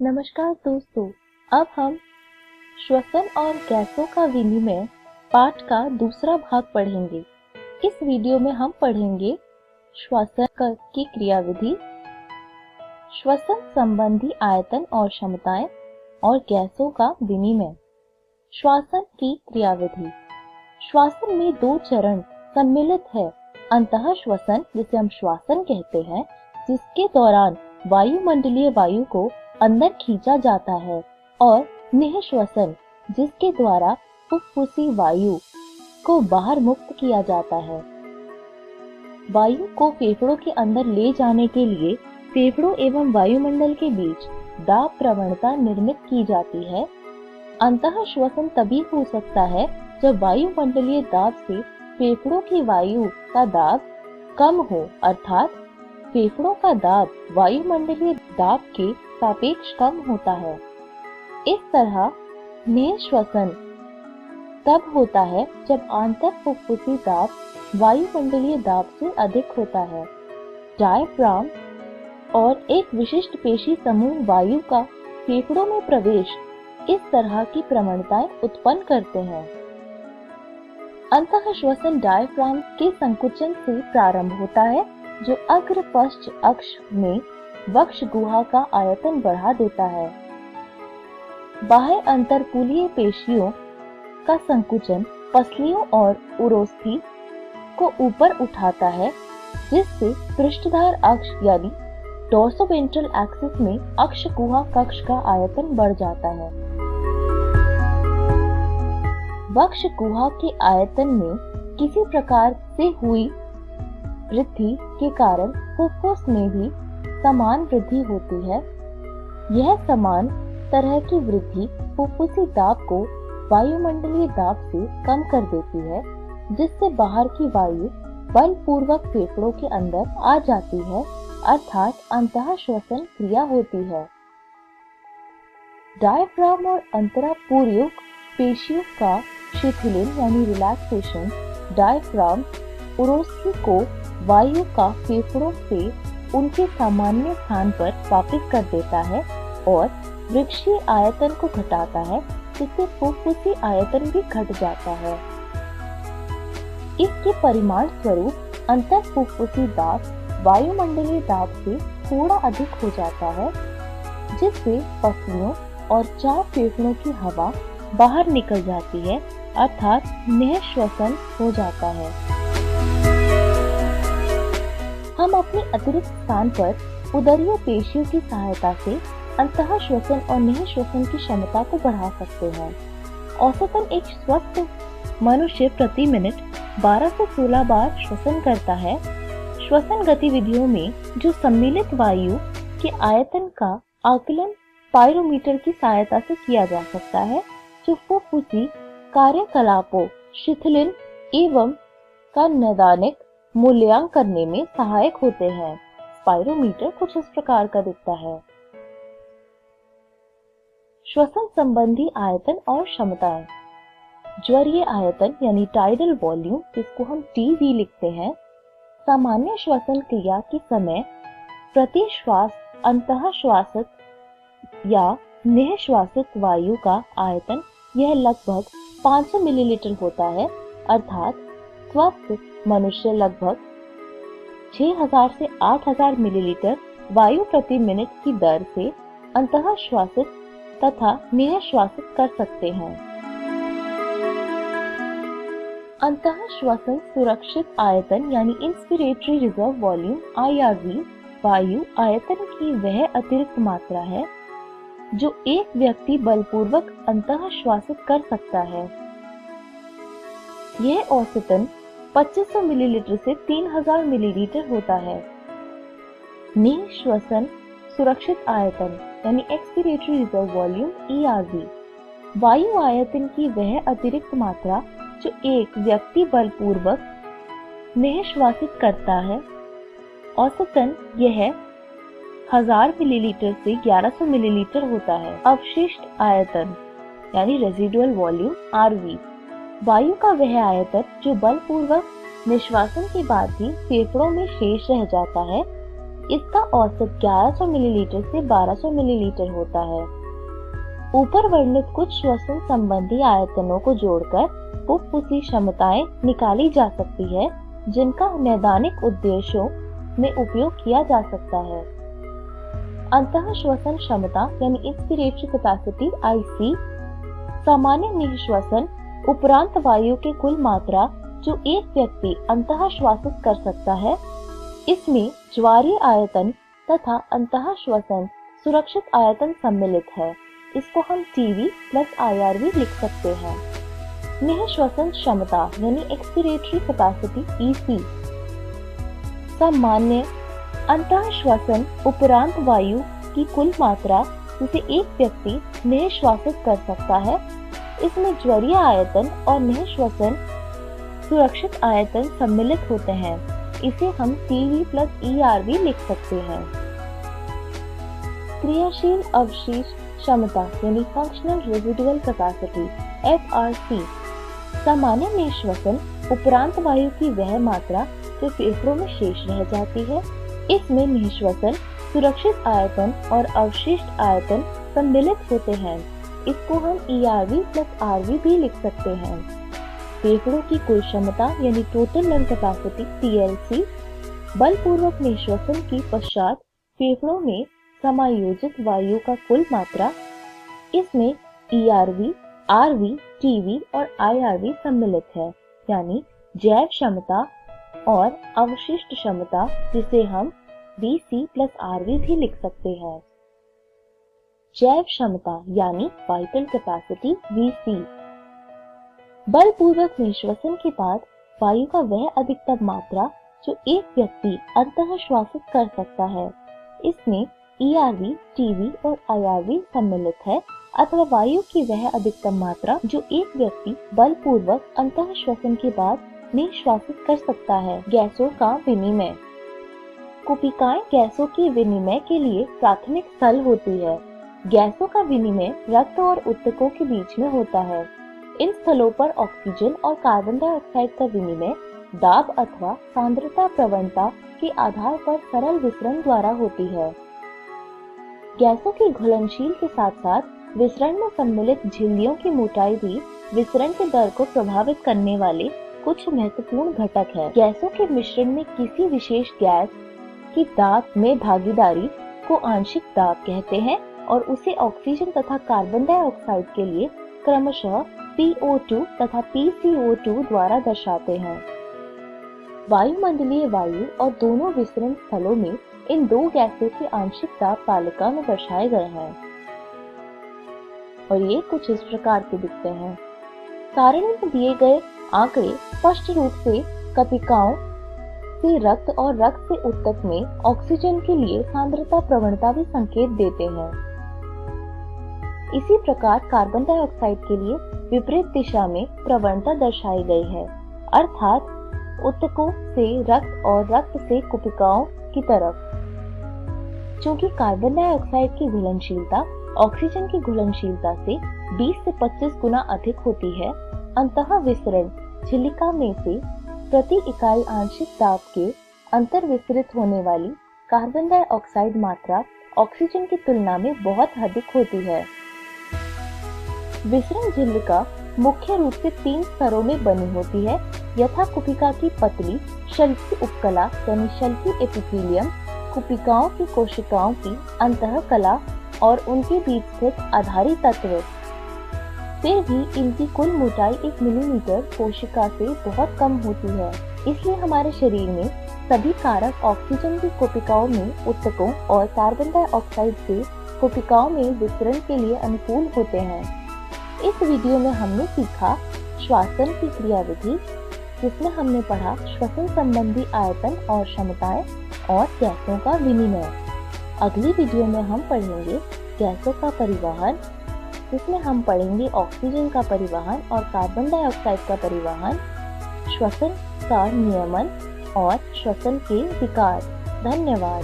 नमस्कार दोस्तों, अब हम श्वसन और गैसों का विनिमय पाठ का दूसरा भाग पढ़ेंगे। इस वीडियो में हम पढ़ेंगे श्वसन की क्रियाविधि, श्वसन संबंधी आयतन और क्षमताएं और गैसों का विनिमय। श्वसन की क्रियाविधि। श्वसन में दो चरण सम्मिलित है। अंतः श्वसन, जिसे हम श्वसन कहते हैं, जिसके दौरान वायुमंडलीय वायु को अंदर खींचा जाता है, और निःश्वसन, जिसके द्वारा फुफ्फुसी वायु को बाहर मुक्त किया जाता है। वायु को फेफड़ों के अंदर ले जाने के लिए फेफड़ों एवं वायुमंडल के बीच दाब प्रवणता निर्मित की जाती है। अंतः श्वसन तभी हो सकता है जब वायुमंडलीय दाब से फेफड़ों की वायु का दाब कम हो, अर्थात फेफड़ों का दाब वायुमंडलीय दाब के सापेक्ष कम होता है। इस तरह निःश्वसन तब होता है जब आंतर फुफ्फुसी दाब वायुमंडलीय दाब से अधिक होता है। डायफ्राम और एक विशिष्ट पेशी समूह वायु का फेफड़ों में प्रवेश इस तरह की प्रवणताएं उत्पन्न करते हैं। अंतः श्वसन डायफ्राम के संकुचन से प्रारंभ होता है, जो अग्र पश्च अक्ष में वक्ष गुहा का आयतन बढ़ा देता है। बाह्य अंतरकूलीय पेशियों का संकुचन पसलियों और उरोस्थि को ऊपर उठाता है, जिससे पृष्ठधार अक्ष यानी डोर्सोवेंट्रल एक्सिस में अक्ष गुहा कक्ष का आयतन बढ़ जाता है। वक्ष गुहा के आयतन में किसी प्रकार से हुई वृद्धि के कारण फुफ्फुस में भी समान वृद्धि होती है। यह समान तरह की वृद्धि फुफ्फुसी दाब को वायुमंडलीय दाब से कम कर देती है, जिससे बाहर की वायु बलपूर्वक फेफड़ों के अंदर आ जाती है, अर्थात अंतः श्वसन क्रिया होती है। डायफ्राम और अंतरापूर्वक पेशियों का शिथिलन यानी रिलैक्सेशन डायफ्राम उरोस्थि को वायु का फेफड़ों से उनके सामान्य स्थान पर वापस कर देता है और वृक्षीय आयतन को घटाता है, जिससे फुफ्फुसी आयतन भी घट जाता है। इसके परिमाण स्वरूप अंतर फुफ्फुसी दाब वायुमंडलीय दाब से थोड़ा अधिक हो जाता है, जिससे पसलियों और चार फेफड़ों की हवा बाहर निकल जाती है, अर्थात निःश्वसन हो जाता है। हम अपने अतिरिक्त स्थान पर उदरीय पेशियों की सहायता से अंतः श्वसन और निःश्वसन की क्षमता को बढ़ा सकते हैं। औसतन एक स्वस्थ मनुष्य प्रति मिनट 12 से 16 बार श्वसन करता है। श्वसन गतिविधियों में जो सम्मिलित वायु के आयतन का आकलन पायरोमीटर की सहायता से किया जा सकता है, जो फुफ्फुसी कार्यकलापों शिथिलन एवं का नैदानिक मूल्यांकन करने में सहायक होते हैं। स्पाइरोमीटर कुछ इस प्रकार का दिखता है। श्वसन संबंधी आयतन और क्षमताएं। ज्वरीय आयतन यानी टाइडल वॉल्यूम, जिसको हम टीवी लिखते हैं, सामान्य श्वसन क्रिया के समय प्रति श्वास अंतः श्वासित या निःश्वासित वायु का आयतन यह लगभग 500 मिलीलीटर होता है, अर्थात स्वस्थ मनुष्य लगभग 6000 से 8000 मिलीलीटर वायु प्रति मिनट की दर से अंतः श्वासित तथा निःश्वासित कर सकते हैं। अंतः श्वसन सुरक्षित आयतन यानी इंस्पिरेटरी रिजर्व वॉल्यूम IRV वायु आयतन की वह अतिरिक्त मात्रा है जो एक व्यक्ति बलपूर्वक अंतः श्वासित कर सकता है। यह औसतन 2500 मिलीलीटर से 3000 मिलीलीटर होता है। निःश्वसन सुरक्षित आयतन यानी एक्सपिरेटरी रिजर्व वॉल्यूम ERV वायु आयतन की वह अतिरिक्त मात्रा जो एक व्यक्ति बलपूर्वक निःश्वासित करता है। औसतन यह 1000 मिलीलीटर से 1100 मिलीलीटर होता है। अवशिष्ट आयतन यानी रेजिडुअल वॉल्यूम RV वायु का वह आयतन जो बलपूर्वक निश्वासन के बाद भी फेफड़ों में शेष रह जाता है। इसका औसत 1100 मिलीलीटर से 1200 मिलीलीटर होता है। ऊपर वर्णित कुछ श्वसन संबंधी आयतनों को जोड़कर फुफ्फुसी क्षमताएं निकाली जा सकती है, जिनका नैदानिक उद्देश्यों में उपयोग किया जा सकता है। अंतः श्वसन क्षमता यानी इंस्पिरेटरी कैपेसिटी IC सामान्य निःश्वसन उपरांत वायु के कुल मात्रा जो एक व्यक्ति अंतः श्वासित कर सकता है। इसमें ज्वारीय आयतन तथा अंतः श्वसन सुरक्षित आयतन सम्मिलित है। इसको हम TV प्लस IRV लिख सकते हैं। निःश्वसन क्षमता यानी एक्सपिरेटरी कैपेसिटी EC सामान्य अंतः श्वसन उपरांत वायु की कुल मात्रा जिसे एक व्यक्ति निःश्वासित कर सकता है। इसमें ज्वरीय आयतन और निःश्वसन सुरक्षित आयतन सम्मिलित होते हैं। इसे हम TV प्लस ERV लिख सकते हैं। क्रियाशील अवशिष्ट क्षमता यानी फंक्शनल रेजिडुअल कैपेसिटी FRC सामान्य निःश्वसन उपरांत वायु की वह मात्रा जो फेफड़ों में शेष रह जाती है। इसमें निःश्वसन सुरक्षित आयतन और अवशिष्ट आयतन सम्मिलित होते हैं। इसको हम ERV प्लस RV भी लिख सकते हैं। फेफड़ों की कुल क्षमता यानी टोटल लंग कैपेसिटी TLC बलपूर्वक निःश्वसन की पश्चात फेफड़ों में समायोजित वायु का कुल मात्रा। इसमें ERV, RV, TV और IRV सम्मिलित है, यानी जैव क्षमता और अवशिष्ट क्षमता, जिसे हम VC प्लस RV भी लिख सकते हैं। जैव क्षमता यानी वाइटल कैपेसिटी VC बलपूर्वक निःश्वसन के बाद वायु का वह अधिकतम मात्रा जो एक व्यक्ति अंतः श्वासित कर सकता है। इसमें ERV, TV और IRV सम्मिलित है, अथवा वायु की वह अधिकतम मात्रा जो एक व्यक्ति बलपूर्वक अंतः श्वसन के बाद निःश्वासित कर सकता है। गैसों का विनिमय। कुपिकाएं गैसों के विनिमय के लिए प्राथमिक स्थल होती है। गैसों का विनिमय रक्त और ऊतकों के बीच में होता है। इन स्थलों पर ऑक्सीजन और कार्बन डाइऑक्साइड का विनिमय दाब अथवा सांद्रता प्रवणता के आधार पर सरल विसरण द्वारा होती है। गैसों की घुलनशील के साथ साथ विसरण में सम्मिलित झिल्लियों की मोटाई भी विसरण के दर को प्रभावित करने वाले कुछ महत्वपूर्ण घटक है। गैसों के मिश्रण में किसी विशेष गैस की दाब में भागीदारी को आंशिक दाब कहते हैं और उसे ऑक्सीजन तथा कार्बन डाइऑक्साइड के लिए क्रमशः PO2 तथा PCO2 द्वारा दर्शाते हैं। वायुमंडलीय वायु और दोनों विसरण स्थलों में इन दो गैसों की आंशिक दाब तालिका में दर्शाए गए हैं और ये कुछ इस प्रकार के दिखते हैं। सारणी में दिए गए आंकड़े स्पष्ट रूप से कपिकाओं से रक्त और रक्त से ऊतक में ऑक्सीजन के लिए सांद्रता प्रवणता भी संकेत देते हैं। इसी प्रकार कार्बन डाइऑक्साइड के लिए विपरीत दिशा में प्रवणता दर्शाई गई है, अर्थात ऊतकों से रक्त और रक्त से कुपिकाओं की तरफ। चूंकि कार्बन डाइऑक्साइड की घुलनशीलता ऑक्सीजन की घुलनशीलता से 20 से 25 गुना अधिक होती है, अंतः विसरण झिल्लिका में से प्रति इकाई आंशिक दाब के अंतर विसरित होने वाली कार्बन डाइऑक्साइड मात्रा ऑक्सीजन की तुलना में बहुत अधिक होती है। विसरण झिल्लिका मुख्य रूप से 3 स्तरों में बनी होती है, यथा कुपिका की पतली शल्की उपकला यानी शल्की एपिथेलियम, कुपिकाओं की कोशिकाओं की अंतःकला और उनके बीच स्थित आधारी तत्व। फिर भी इनकी कुल मोटाई 1 मिलीमीटर कोशिका से बहुत कम होती है, इसलिए हमारे शरीर में सभी कारक ऑक्सीजन की कोशिकाओं में ऊतकों और कार्बन डाइऑक्साइड से कोशिकाओं में विसरण के लिए अनुकूल होते हैं। इस वीडियो में हमने सीखा श्वासन की क्रियाविधि, जिसमें हमने पढ़ा श्वसन संबंधी आयतन और क्षमताएं और गैसों का विनिमय। अगली वीडियो में हम पढ़ेंगे गैसों का परिवहन, जिसमें हम पढ़ेंगे ऑक्सीजन का परिवहन और कार्बन डाइऑक्साइड का परिवहन, श्वसन का नियमन और श्वसन के विकार। धन्यवाद।